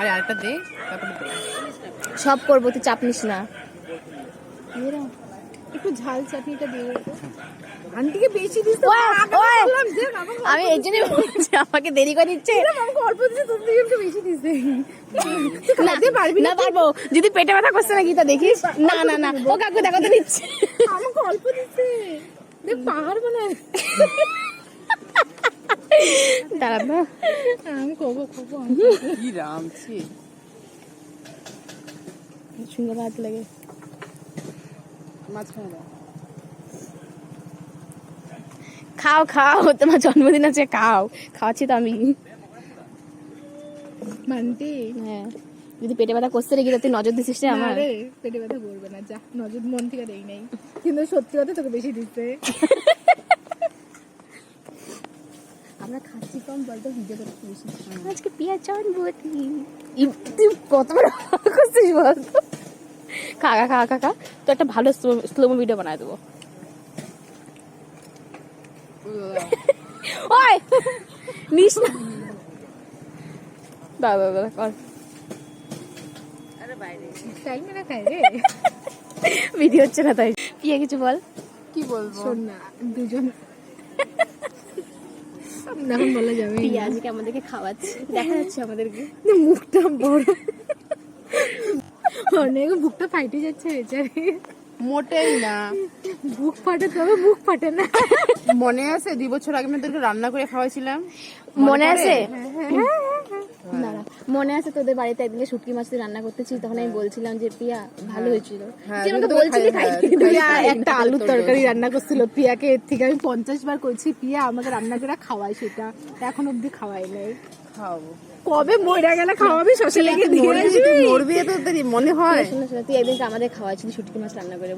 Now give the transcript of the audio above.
আরে আরেকটা দে, তারপরে দে। সব করবো, তুই চাপ নিস না। একটু ঝাল চাটনিটা দিয়ে দেবো। আন্টিকে বেশি দিস। আমি এই জন্যই বলছি, আমাকে দেরি করে দিচ্ছে। আমাকে অল্প দিচ্ছে, তোর দিকে একটু বেশি দিছে। না পারবো, যদি পেটে ব্যথা করছে না গীতা দেখিস। না না না, ও কাকু দেখো তো নিচ্ছে। আমাকে অল্প দিচ্ছে, দেখ পাহাড় বানায়। দাঁড়া না, আমি খাবো। কি রামছি। সুন্দর হাত লাগে। মাঝখানে দাও। খাও খাও, তোমার জন্মদিন আছে, খাও। খাওয়াচ্ছি তো আমি। মানতি হ্যাঁ, যদি পেটে ব্যথা করছে রে গীতা, তুই নজর দিছিস রে আমার। রে, পেটে ব্যথা করবে না, যা। নজর মন থেকে দেই নাই, কিন্তু সত্যি কথা তোকে বেশি দিচ্ছে। আমরা খাচ্ছি কম, বলতো ভিডিও করতে বেশি। আজকে পিয়া জন্মদিন, তুই কত বড় করছিস বলতো। কাকা কাকা কাকা, তো একটা ভালো স্লোমো ভিডিও বানায় দেবো। ওই নিস না, দাদা দাদা কর। টাইম না খাই রে। ভিডিও হচ্ছে না তাই। পিয়া কিছু বল। কি বলবো? শোন না, দুজন এখন বলা যাবে। পিয়া আজকে আমাদেরকে খাওয়াচ্ছে, দেখা যাচ্ছে আমাদেরকে। মুখটা বড়, অনেক বুকটা ফাইটে যাচ্ছে বেচারে। মোটেই না। বুক ফাটে, তবে মুখ ফাটে না। মনে আছে 2 বছর আগে আমি তোকে রান্না করে খাওয়াইছিলাম? মনে আছে? হ্যাঁ, দাঁড়া, মনে আছে তোদের বাড়িতে একদিন শুটকি মাছ তুই রান্না করতেছিস, তখন আমি বলছিলাম যে পিয়া ভালো হয়েছিল। হ্যাঁ, তুই আমাকে তোকে বলছিলি খাই- খাই। পিয়া একটা আলুর তরকারি রান্না করছিল পিয়াকে, এর থেকে আমি 50 বার কইছি পিয়া আমাকে রান্না করে খাওয়াই, সেটা এখন অব্দি খাওয়াই নাই। খাওয়াবো। কবে মরে গেলে খাওয়াবি, শশা লেগে দিয়ে মরবি, তুই মরবি, এত দেরি মনে হয়? শোনো শোনো, তুই একদিন আমাদের খাওয়াইছিলি শুটকি মাছ রান্না করে।